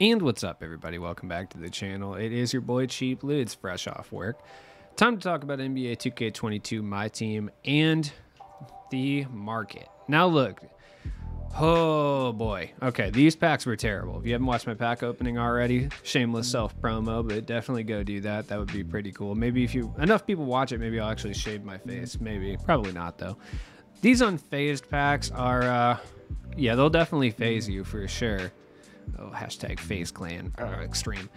And what's up, everybody? Welcome back to the channel. It is your boy Cheap Lou. It's fresh off work. Time to talk about NBA 2K22, my team, and the market. Now look, oh boy. Okay, these packs were terrible. If you haven't watched my pack opening already, shameless self-promo, but definitely go do that. That would be pretty cool. Maybe if enough people watch it, maybe I'll actually shave my face. Maybe. Probably not, though. These unfazed packs are, yeah, they'll definitely phase you for sure. Oh, hashtag FaZe Clan. Extreme.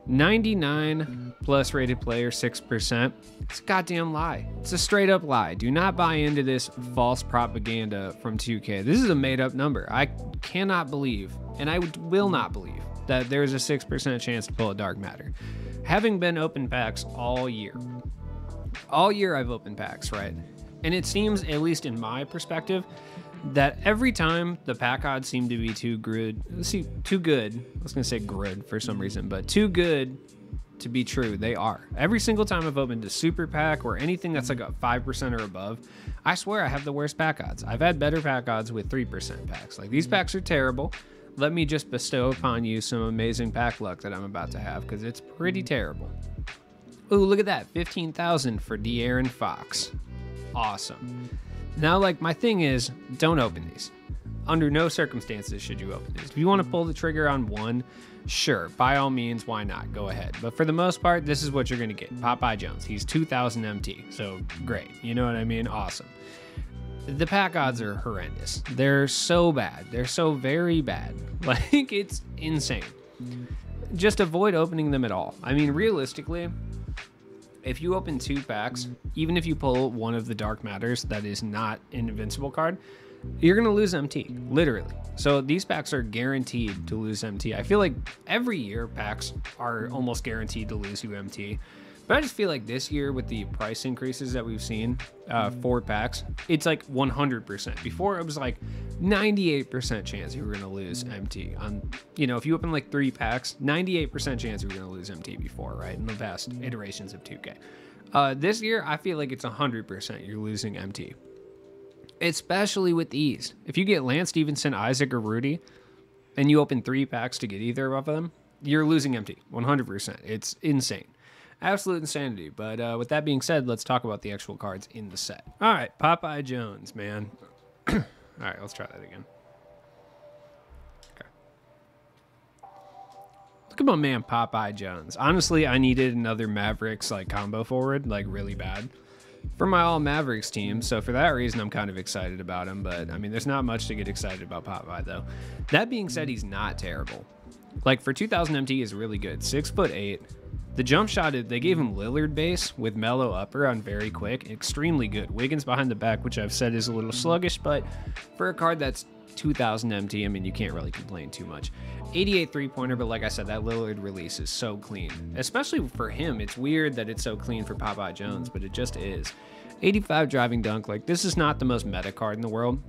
99 plus rated player, 6%. It's a goddamn lie. It's a straight up lie. Do not buy into this false propaganda from 2K. This is a made up number. I cannot believe, and I will not believe, that there's a 6% chance to pull a dark matter. Having been open packs all year I've opened packs, right? And it seems, at least in my perspective, that every time the pack odds seem to be too good. I was gonna say good for some reason, but too good to be true. They are. Every single time I've opened a super pack or anything that's like a 5% or above, I swear I have the worst pack odds. I've had better pack odds with 3% packs. Like, these packs are terrible. Let me just bestow upon you some amazing pack luck that I'm about to have, because it's pretty terrible. Ooh, look at that. 15,000 for De'Aaron Fox. Awesome. Now, like, my thing is, don't open these. Under no circumstances should you open these. If you want to pull the trigger on one, sure, by all means, why not? Go ahead. But for the most part, this is what you're going to get. Popeye Jones. He's 2,000 MT, so great. You know what I mean? Awesome. The pack odds are horrendous. They're so bad. They're so very bad. Like, it's insane. Just avoid opening them at all. I mean, realistically, if you open 2 packs, even if you pull one of the Dark Matters that is not an invincible card, you're going to lose MT, literally. So these packs are guaranteed to lose MT. I feel like every year packs are almost guaranteed to lose you MT. But I just feel like this year, with the price increases that we've seen for packs, it's like 100%. Before, it was like 98% chance you were going to lose MT. If you open like 3 packs, 98% chance you were going to lose MT before, right? In the past iterations of 2K. This year, I feel like it's 100% you're losing MT. Especially with these. If you get Lance, Stevenson, Isaac, or Rudy, and you open 3 packs to get either of them, you're losing MT, 100%. It's insane. Absolute insanity. But with that being said, let's talk about the actual cards in the set. All right, Popeye Jones, man. All right, let's try that again. Okay. Look at my man Popeye Jones. Honestly, I needed another Mavericks like combo forward, like really bad, for my all Mavericks team. So for that reason, I'm kind of excited about him. But I mean, there's not much to get excited about Popeye though. That being said, he's not terrible. Like, for 2,000 MT is really good. 6'8". The jump shot, they gave him Lillard base with mellow upper on very quick. Extremely good. Wiggins behind the back, which I've said is a little sluggish, but for a card that's 2,000 MT, I mean, you can't really complain too much. 88 three-pointer, but like I said, that Lillard release is so clean. Especially for him. It's weird that it's so clean for Popeye Jones, but it just is. 85 driving dunk. Like, this is not the most meta card in the world,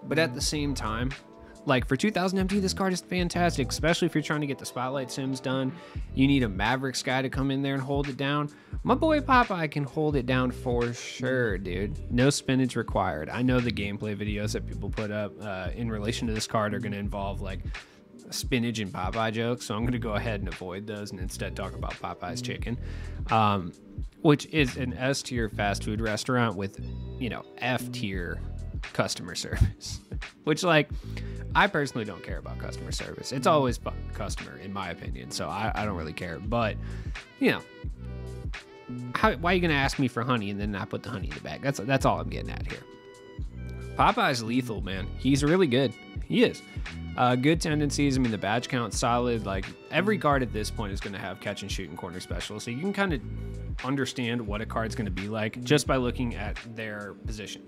but at the same time, like, for 2,000 MT, this card is fantastic, especially if you're trying to get the Spotlight Sims done. You need a Mavericks guy to come in there and hold it down. My boy Popeye can hold it down for sure, dude. No spinach required. I know the gameplay videos that people put up in relation to this card are going to involve, like, spinach and Popeye jokes, so I'm going to go ahead and avoid those and instead talk about Popeye's Chicken, which is an S-tier fast food restaurant with, F-tier customer service. Which, like, I personally don't care about customer service. It's always customer, in my opinion, so I don't really care. But, why are you going to ask me for honey and then not put the honey in the bag? That's all I'm getting at here. Popeye's lethal, man. He's really good. He is. Good tendencies. I mean, the badge count's solid. Like, every card at this point is going to have catch and shoot and corner special, so you can kind of understand what a card's going to be like just by looking at their position.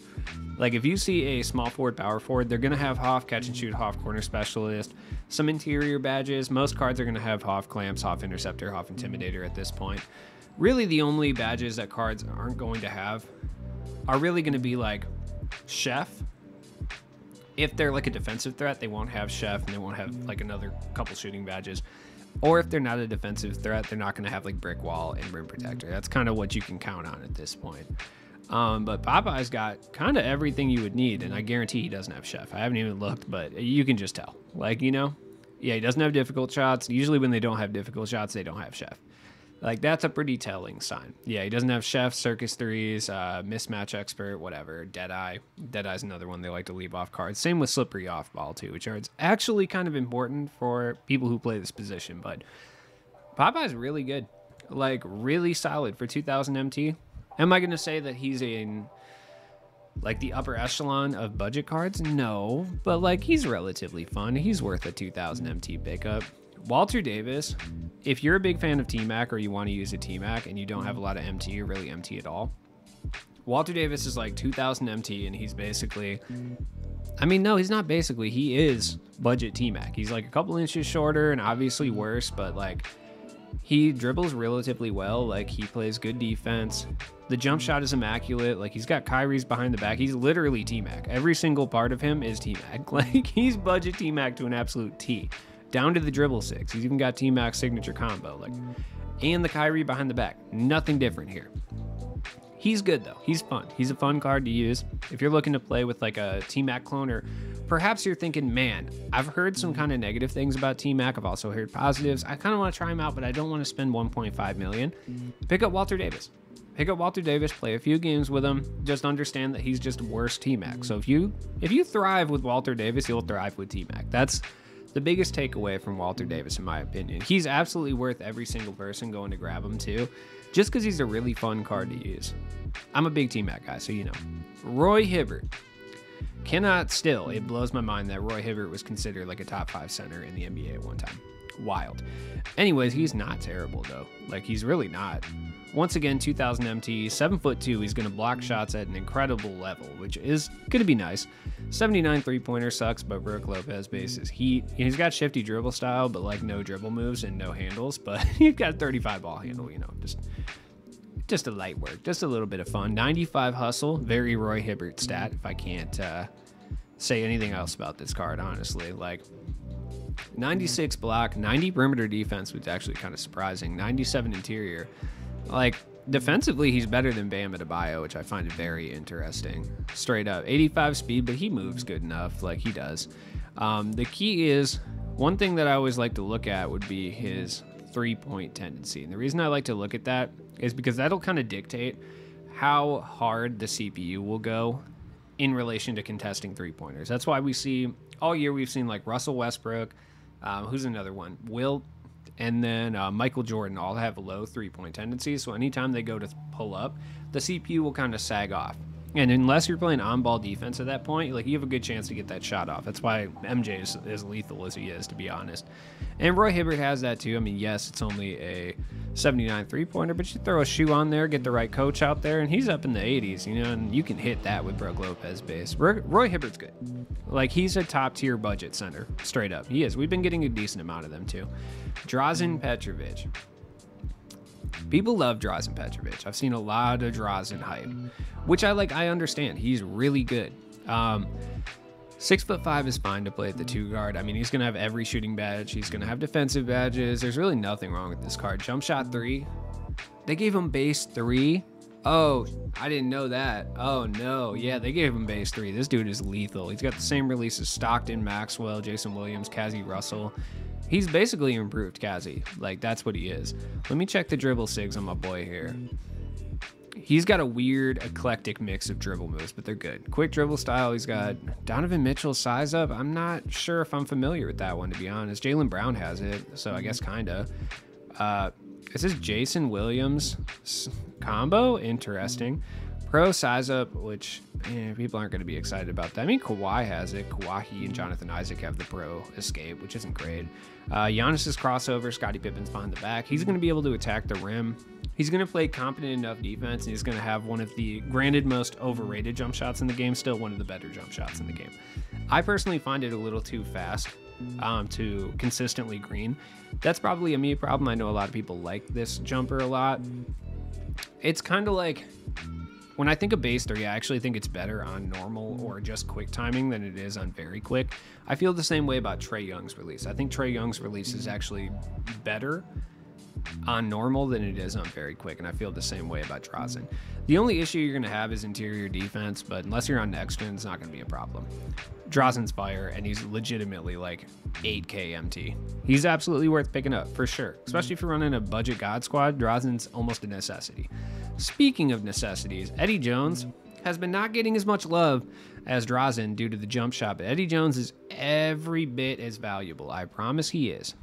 Like, if you see a small forward, power forward, they're going to have Hoff, catch and shoot, Hoff, corner specialist, some interior badges. Most cards are going to have Hoff clamps, Hoff interceptor, Hoff intimidator at this point. Really, the only badges that cards aren't going to have are really going to be like Chef. If they're like a defensive threat, they won't have Chef, and they won't have like another couple shooting badges. Or if they're not a defensive threat, they're not going to have like Brick Wall and Rim Protector. That's kind of what you can count on at this point. But Popeye's got kind of everything you would need, and I guarantee he doesn't have Chef. I haven't even looked, but you can just tell. Like, Yeah, he doesn't have difficult shots. Usually when they don't have difficult shots, they don't have chef. Like, that's a pretty telling sign. Yeah, he doesn't have chef, circus threes, mismatch expert, whatever, Deadeye. Deadeye's another one they like to leave off cards. Same with slippery off ball, too, which are actually kind of important for people who play this position. But Popeye's really good. Like, really solid for 2,000 MT. Am I going to say that he's in, like, the upper echelon of budget cards? No, but, like, he's relatively fun. He's worth a 2,000 MT pickup. Walter Davis, if you're a big fan of T-Mac or you want to use a T-Mac and you don't have a lot of MT or really MT at all, Walter Davis is like 2,000 MT and he's basically, I mean, no, he's not basically, he is budget T-Mac. He's like a couple inches shorter and obviously worse, but like he dribbles relatively well. Like he plays good defense. The jump shot is immaculate. Like he's got Kyrie's behind the back. He's literally T-Mac. Every single part of him is T-Mac. Like he's budget T-Mac to an absolute T. Down to the dribble six. He's even got T-Mac's signature combo. Like, and the Kyrie behind the back. Nothing different here. He's good though. He's fun. He's a fun card to use. If you're looking to play with like a T-Mac clone, or perhaps you're thinking, man, I've heard some kind of negative things about T-Mac. I've also heard positives. I kind of want to try him out, but I don't want to spend 1.5 million. Pick up Walter Davis. Pick up Walter Davis, play a few games with him. Just understand that he's just worse T-Mac. So if you thrive with Walter Davis, you'll thrive with T-Mac. That's the biggest takeaway from Walter Davis, in my opinion. He's absolutely worth every single person going to grab him too, just because he's a really fun card to use. I'm a big T-Mac guy, so you know. Roy Hibbert. It blows my mind that Roy Hibbert was considered like a top 5 center in the NBA at one time. Wild. Anyways, he's not terrible though. Like he's really not. Once again, 2,000 MT, 7'2". He's going to block shots at an incredible level, which is going to be nice. 79 three-pointer sucks, but Brook Lopez bases heat. He's got shifty dribble style, but like no dribble moves and no handles. But he's got a 35 ball handle, you know, just a light work, just a little bit of fun. 95 hustle, very Roy Hibbert stat. If I can't say anything else about this card, honestly, like 96 block, 90 perimeter defense, which is actually kind of surprising. 97 interior. Like, defensively, he's better than Bam Adebayo, which I find very interesting. Straight up. 85 speed, but he moves good enough. Like, he does. The key is, one thing that I always like to look at would be his three-point tendency. And the reason I like to look at that is because that'll kind of dictate how hard the CPU will go in relation to contesting three-pointers. That's why we see, all year we've seen, like, Russell Westbrook, who's another one? Wilt, and then Michael Jordan all have low three-point tendencies, so anytime they go to pull up, the CPU will kind of sag off. And unless you're playing on-ball defense at that point, like you have a good chance to get that shot off. That's why MJ is as lethal as he is, to be honest. And Roy Hibbert has that too. I mean, yes, it's only a 79 three-pointer, but you throw a shoe on there, get the right coach out there, and he's up in the 80s, you know, and you can hit that with Brook Lopez base. Roy Hibbert's good. Like, he's a top-tier budget center, straight up. He is. We've been getting a decent amount of them too. Drazen Petrovic. People love Drazen Petrovic. I've seen a lot of Drazen hype, which I like. I understand. He's really good. 6'5" is fine to play at the 2 guard. I mean, he's going to have every shooting badge. He's going to have defensive badges. There's really nothing wrong with this card. Jump shot 3. They gave him base 3. Oh, I didn't know that. Oh, no. Yeah, they gave him base 3. This dude is lethal. He's got the same release as Stockton, Maxwell, Jason Williams, Cazzie Russell. He's basically improved Cazzie. Like, that's what he is. Let me check the dribble sigs on my boy here. He's got a weird, eclectic mix of dribble moves, but they're good. Quick dribble style. He's got Donovan Mitchell's size up. I'm not sure if I'm familiar with that one, to be honest. Jaylen Brown has it, so I guess kind of. Is this Jason Williams combo? Interesting. Pro size up, which people aren't going to be excited about that. I mean, Kawhi has it. Kawhi and Jonathan Isaac have the pro escape, which isn't great. Giannis's crossover, Scottie Pippen's behind the back. He's going to be able to attack the rim. He's going to play competent enough defense, and he's going to have one of the, granted, most overrated jump shots in the game, still one of the better jump shots in the game. I personally find it a little too fast to consistently green. That's probably a me problem. I know a lot of people like this jumper a lot. It's kind of like, when I think of base 3, I actually think it's better on normal or just quick timing than it is on very quick. I feel the same way about Trae Young's release. I think Trae Young's release is actually better on normal than it is on very quick, and I feel the same way about Drazen. The only issue you're going to have is interior defense, but unless you're on next gen, it's not going to be a problem. Drazen's fire, and he's legitimately like 8k MT. He's absolutely worth picking up, for sure. Especially if you're running a budget God squad, Drazen's almost a necessity. Speaking of necessities, Eddie Jones has been not getting as much love as Drazen due to the jump shot, but Eddie Jones is every bit as valuable. I promise he is.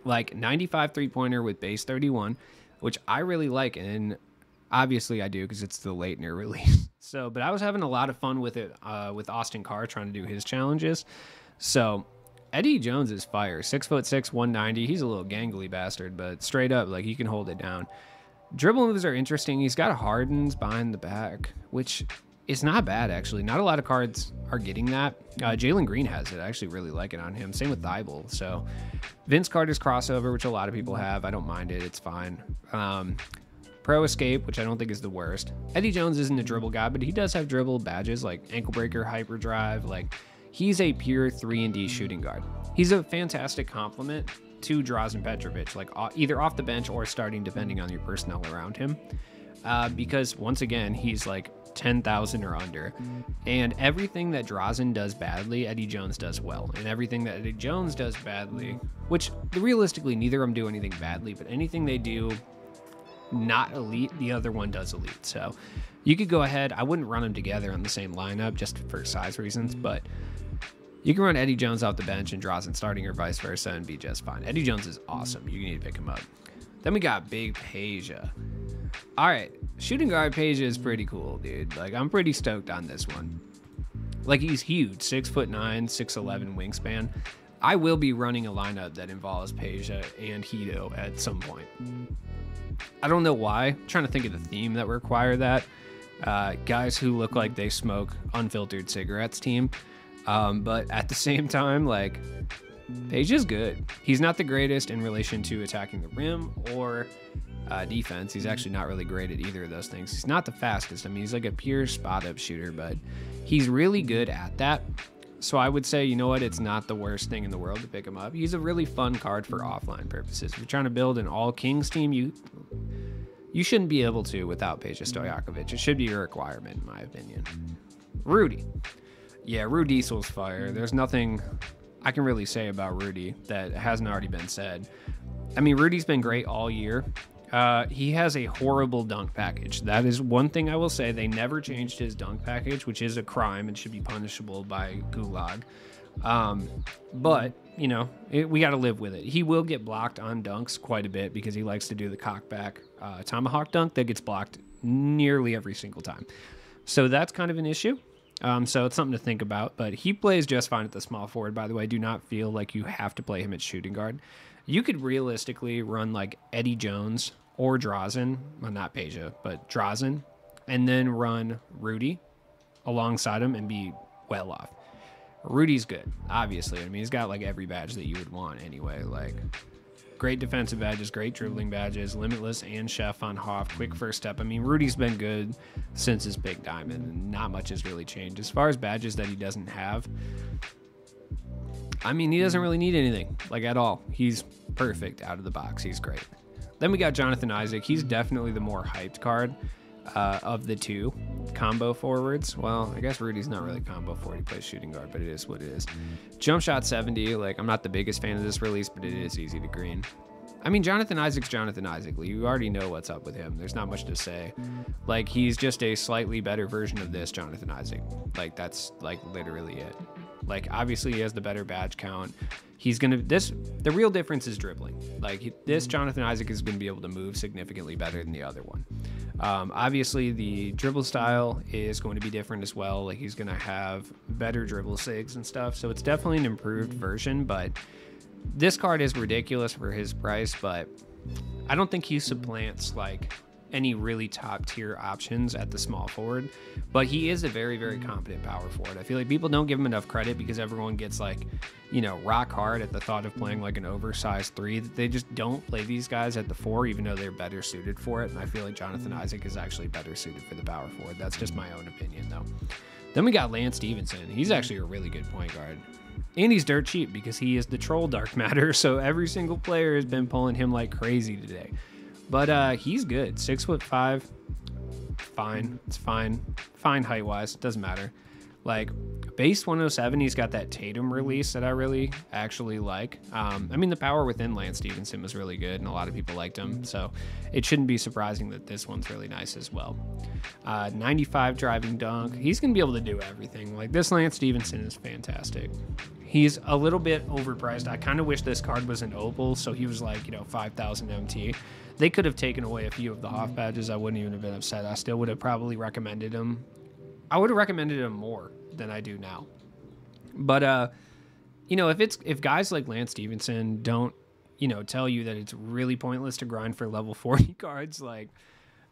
Like 95 three-pointer with base 31, which I really like, and obviously I do because it's the Leitner release. So, but I was having a lot of fun with it with Austin Carr trying to do his challenges. So Eddie Jones is fire. 6'6", 190. He's a little gangly bastard, but straight up, like, he can hold it down. Dribble moves are interesting. He's got Hardens behind the back, which is not bad, actually. Not a lot of cards are getting that. Jalen Green has it. I actually really like it on him. Same with Thibault. So Vince Carter's crossover, which a lot of people have. I don't mind it. It's fine. Pro Escape, which I don't think is the worst. Eddie Jones isn't a dribble guy, but he does have dribble badges like Ankle Breaker, Hyperdrive. Like, he's a pure 3-and-D shooting guard. He's a fantastic complement to Drazen Petrovic, like either off the bench or starting, depending on your personnel around him. Because once again, he's like 10,000 or under, and everything that Drazen does badly, Eddie Jones does well, and everything that Eddie Jones does badly, which realistically neither of them do anything badly, but anything they do not elite, the other one does elite. So you could go ahead. I wouldn't run them together on the same lineup just for size reasons, but you can run Eddie Jones off the bench and Drazen starting or vice versa and be just fine. Eddie Jones is awesome. You need to pick him up. Then we got Big Peja. All right, shooting guard Peja is pretty cool, dude. Like, I'm pretty stoked on this one. Like, he's huge, 6'9", 6'11" wingspan. I will be running a lineup that involves Peja and Hito at some point. I don't know why. I'm trying to think of the theme that would require that. Guys who look like they smoke unfiltered cigarettes team. But at the same time, like, Peja's good. He's not the greatest in relation to attacking the rim or defense. He's actually not really great at either of those things. He's not the fastest. I mean, he's like a pure spot-up shooter, but he's really good at that. So I would say, you know what, it's not the worst thing in the world to pick him up. He's a really fun card for offline purposes. If you're trying to build an all-Kings team, you shouldn't be able to without Peja Stojakovic. It should be a requirement, in my opinion. Rudy. Yeah, Rudy Diesel's fire. There's nothing I can really say about Rudy that hasn't already been said. I mean, Rudy's been great all year. He has a horrible dunk package. That is one thing I will say. They never changed his dunk package, which is a crime and should be punishable by Gulag. But, you know, we got to live with it. He will get blocked on dunks quite a bit because he likes to do the cockback tomahawk dunk that gets blocked nearly every single time. So that's kind of an issue. So it's something to think about. But he plays just fine at the small forward, by the way. Do not feel like you have to play him at shooting guard. You could realistically run like Eddie Jones or Drazen, well, not Peja, but Drazen, and then run Rudy alongside him and be well off. Rudy's good, obviously. I mean, he's got like every badge that you would want anyway. Like, great defensive badges, great dribbling badges, Limitless and Chef on Hoff, quick first step. I mean, Rudy's been good since his big diamond, and not much has really changed. As far as badges that he doesn't have, I mean, he doesn't really need anything, like, at all. He's perfect out of the box. He's great. Then we got Jonathan Isaac. He's definitely the more hyped card of the two combo forwards. Well, I guess Rudy's not really combo forward. He plays shooting guard, but it is what it is. Jump shot 70. Like, I'm not the biggest fan of this release, but it is easy to green. I mean, Jonathan Isaac's Jonathan Isaac. You already know what's up with him. There's not much to say. Like, he's just a slightly better version of this Jonathan Isaac. Like, that's, like, literally it. Like, obviously, he has the better badge count. He's going to... The real difference is dribbling. Like, this Jonathan Isaac is going to be able to move significantly better than the other one. Obviously, the dribble style is going to be different as well. Like, he's going to have better dribble sigs and stuff. So, it's definitely an improved version, but this card is ridiculous for his price, but I don't think he supplants, like, any really top tier options at the small forward, but he is a very, very competent power forward. I feel like people don't give him enough credit because everyone gets, like, you know, rock hard at the thought of playing like an oversized 3. They just don't play these guys at the 4, even though they're better suited for it. And I feel like Jonathan Isaac is actually better suited for the power forward. That's just my own opinion, though. Then we got Lance Stevenson. He's actually a really good point guard. And he's dirt cheap because he is the troll dark matter. So every single player has been pulling him like crazy today. But he's good. 6'5". Fine. It's fine. Fine height-wise. Doesn't matter. Like, base 107, he's got that Tatum release that I really actually like. I mean, the power within Lance Stevenson was really good, and a lot of people liked him. So it shouldn't be surprising that this one's really nice as well. 95 driving dunk. He's going to be able to do everything. Like, this Lance Stevenson is fantastic. He's a little bit overpriced. I kind of wish this card was an opal, so he was like, 5,000 MT. They could have taken away a few of the Hoff badges. I wouldn't even have been upset. I still would have probably recommended him. I would have recommended him more than I do now. But, if guys like Lance Stevenson don't, tell you that it's really pointless to grind for level 40 cards, like,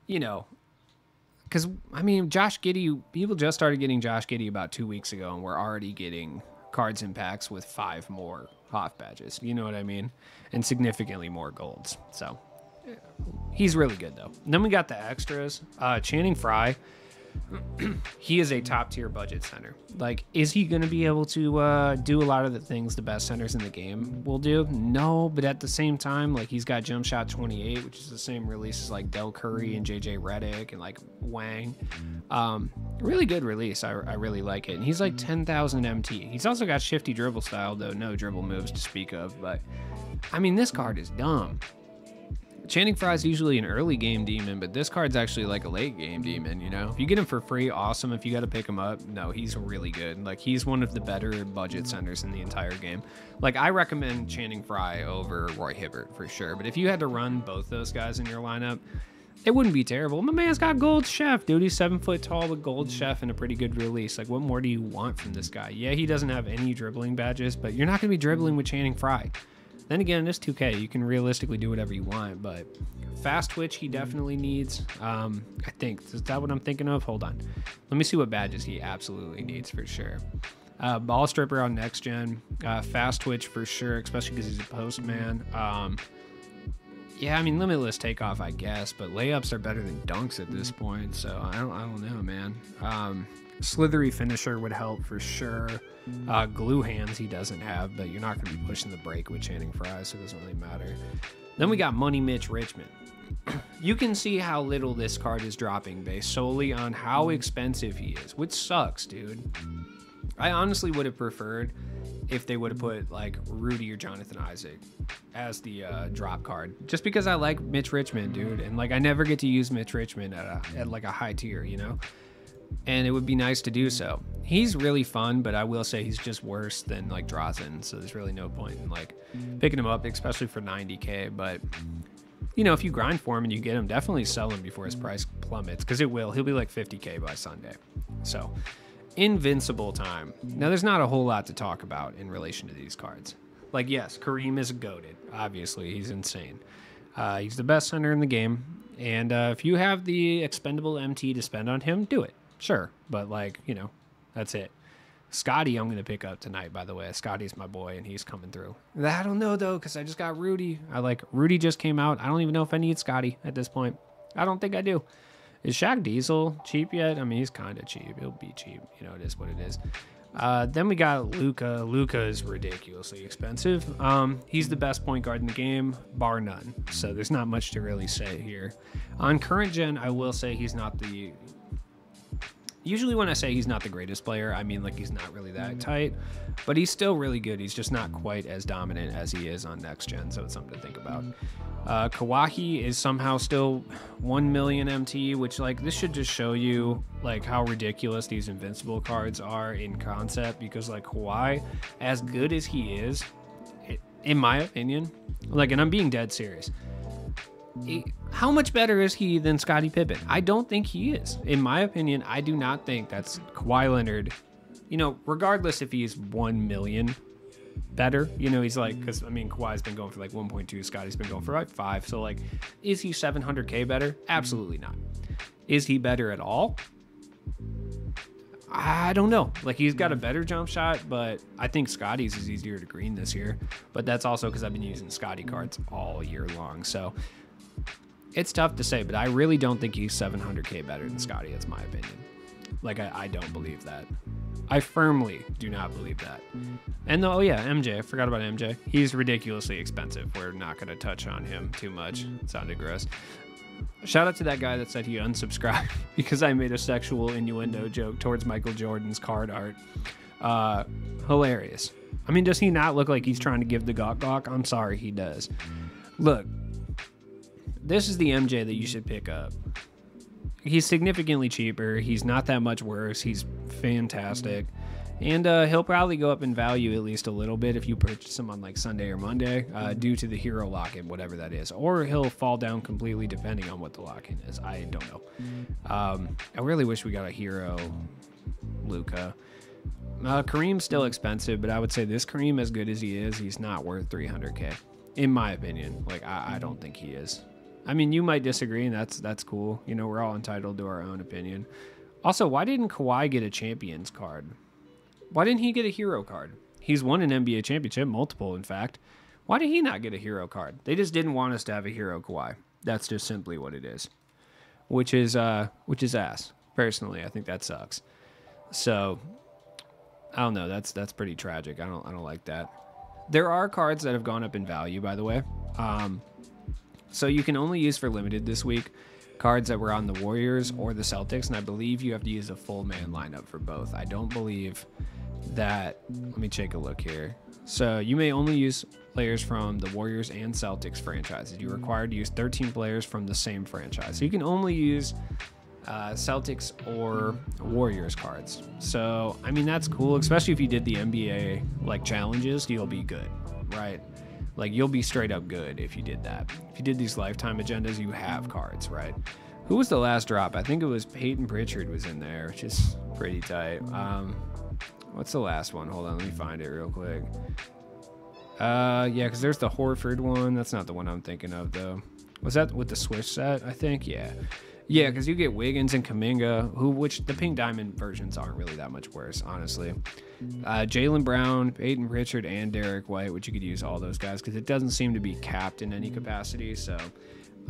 because, I mean, Josh Giddey, people just started getting Josh Giddey about 2 weeks ago, and we're already getting cards in packs with 5 more Hoff badges. You know what I mean? And significantly more golds. So, he's really good, though. And then we got the extras. Channing Frye. He is a top tier budget center. Like, is he going to be able to do a lot of the things the best centers in the game will do? No, but at the same time, like, he's got jump shot 28, which is the same release as like Del Curry and JJ Redick and like Wang. Really good release. I really like it. And he's like 10,000 MT. He's also got shifty dribble style, though no dribble moves to speak of. But I mean, this card is dumb. Channing Frye is usually an early game demon, but this card's actually like a late game demon, If you get him for free, awesome. If you got to pick him up, no, he's really good. Like, he's one of the better budget centers in the entire game. Like, I recommend Channing Frye over Roy Hibbert for sure, but if you had to run both those guys in your lineup, it wouldn't be terrible. My man's got gold chef, dude. He's 7 foot tall with gold chef and a pretty good release. Like, what more do you want from this guy? Yeah, he doesn't have any dribbling badges, but you're not going to be dribbling with Channing Frye. Then again, this 2K, you can realistically do whatever you want, but fast twitch he definitely needs. I think, is that what I'm thinking of? Hold on. Let me see what badges he absolutely needs for sure. Ball stripper on next gen. Fast twitch for sure, especially because he's a postman. Yeah, I mean, limitless takeoff, I guess, but layups are better than dunks at this point, so I don't know, man. Slithery finisher would help for sure. Glue hands he doesn't have, but you're not going to be pushing the break with Channing Frye, so it doesn't really matter. Then we got Money Mitch Richmond. You can see how little this card is dropping based solely on how expensive he is, which sucks, dude. I honestly would have preferred if they would have put like Rudy or Jonathan Isaac as the drop card, just because I like Mitch Richmond, dude, and like I never get to use Mitch Richmond at like a high tier, and it would be nice to do so. He's really fun, but I will say he's just worse than like Drazen, so there's really no point in like picking him up, especially for 90k. But if you grind for him and you get him, definitely sell him before his price plummets, because it will. He'll be like 50k by Sunday. So invincible time. Now there's not a whole lot to talk about in relation to these cards. Like, yes, Kareem is goated. Obviously, he's insane. He's the best center in the game, and if you have the expendable MT to spend on him, do it. Sure, but like, that's it. Scotty, I'm going to pick up tonight, by the way. Scotty's my boy, and he's coming through. I don't know, though, because I just got Rudy. Rudy just came out. I don't even know if I need Scotty at this point. I don't think I do. Is Shaq Diesel cheap yet? I mean, he's kind of cheap. He'll be cheap. It is what it is. Then we got Luka. Luka is ridiculously expensive. He's the best point guard in the game, bar none. So there's not much to really say here. On current gen, I will say he's not the... Usually when I say he's not the greatest player, I mean like he's not really that tight, but he's still really good. He's just not quite as dominant as he is on next gen, so it's something to think about. Kawahi is somehow still 1 million MT, which like this should just show you like how ridiculous these invincible cards are in concept, because like Kawhi, as good as he is, in my opinion, like, and I'm being dead serious, how much better is he than Scottie Pippen? I don't think he is. In my opinion, I do not think that's Kawhi Leonard, regardless if he's 1 million better, he's like, because I mean, Kawhi's been going for like 1.2, Scotty's been going for like 5. So like, is he 700k better? Absolutely not. Is he better at all? I don't know. Like, he's got a better jump shot, but I think Scotty's is easier to green this year. But that's also because I've been using Scotty cards all year long. So it's tough to say, but I really don't think he's 700k better than Scotty. That's my opinion. Like, I don't believe that. I firmly do not believe that. And oh yeah, MJ, I forgot about MJ. He's ridiculously expensive. We're not going to touch on him too much. It sounded gross. Shout out to that guy that said he unsubscribed because I made a sexual innuendo joke towards Michael Jordan's card art. Hilarious. I mean, does he not look like he's trying to give the gawk? I'm sorry, he does. Look, this is the MJ that you should pick up. He's significantly cheaper. He's not that much worse. He's fantastic. And he'll probably go up in value at least a little bit if you purchase him on like Sunday or Monday due to the hero lock-in, whatever that is. Or he'll fall down completely depending on what the lock-in is. I don't know. I really wish we got a hero Luka. Kareem's still expensive, but I would say this Kareem, as good as he is, he's not worth 300K. In my opinion. Like, I don't think he is. I mean, you might disagree, and that's cool. You know, we're all entitled to our own opinion. Also, why didn't Kawhi get a Champions card? Why didn't he get a hero card? He's won an NBA championship, multiple, in fact. Why did he not get a hero card? They just didn't want us to have a hero Kawhi. That's just simply what it is. Which is ass. Personally, I think that sucks. So, I don't know. That's pretty tragic. I don't like that. There are cards that have gone up in value, by the way. So you can only use for limited this week cards that were on the Warriors or the Celtics, and I believe you have to use a full man lineup for both. I don't believe that. Let me take a look here. So you may only use players from the Warriors and Celtics franchises. You're required to use 13 players from the same franchise. So you can only use Celtics or Warriors cards. So I mean, that's cool, especially if you did the NBA like challenges. You'll be good, right? Like, you'll be straight up good if you did that. If you did these lifetime agendas, you have cards, right? Who was the last drop? I think it was Peyton Pritchard was in there, which is pretty tight. What's the last one? Hold on, let me find it real quick. Yeah, because there's the Horford one. That's not the one I'm thinking of, though. Was that with the Swish set, I think? Yeah. Yeah, because you get Wiggins and Kuminga, which the pink diamond versions aren't really that much worse, honestly. Jaylen Brown, Peyton Pritchard, and Derek White, which you could use all those guys because it doesn't seem to be capped in any capacity. So,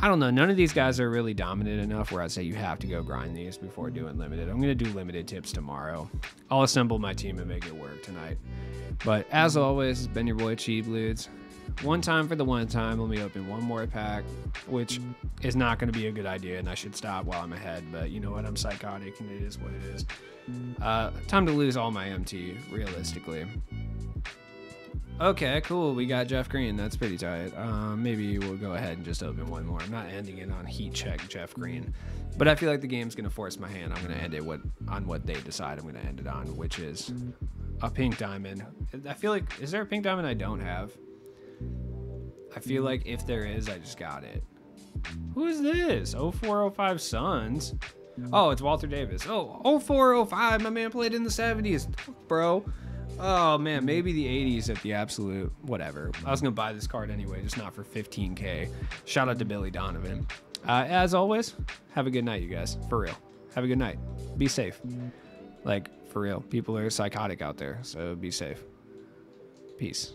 I don't know. None of these guys are really dominant enough where I'd say you have to go grind these before doing limited. I'm going to do limited tips tomorrow. I'll assemble my team and make it work tonight. But as always, it's been your boy Cheap Ludes. One time for the one time, let me open one more pack, which is not going to be a good idea, and I should stop while I'm ahead, but you know what, I'm psychotic, and it is what it is. Time to lose all my MT, realistically. Okay, cool, we got Jeff Green, that's pretty tight. Maybe we'll go ahead and just open one more. I'm not ending it on heat check Jeff Green, but I feel like the game's going to force my hand. I'm going to end it on what they decide I'm going to end it on, which is a pink diamond. I feel like, is there a pink diamond I don't have? I feel like if there is, I just got it. Who is this? 0405 Suns. Oh, it's Walter Davis. Oh, 0405. My man played in the 70s, bro. Oh, man, maybe the 80s at the absolute whatever. I was going to buy this card anyway, just not for 15K. Shout out to Billy Donovan. As always, have a good night, you guys. For real. Have a good night. Be safe. Like, for real. People are psychotic out there, so be safe. Peace.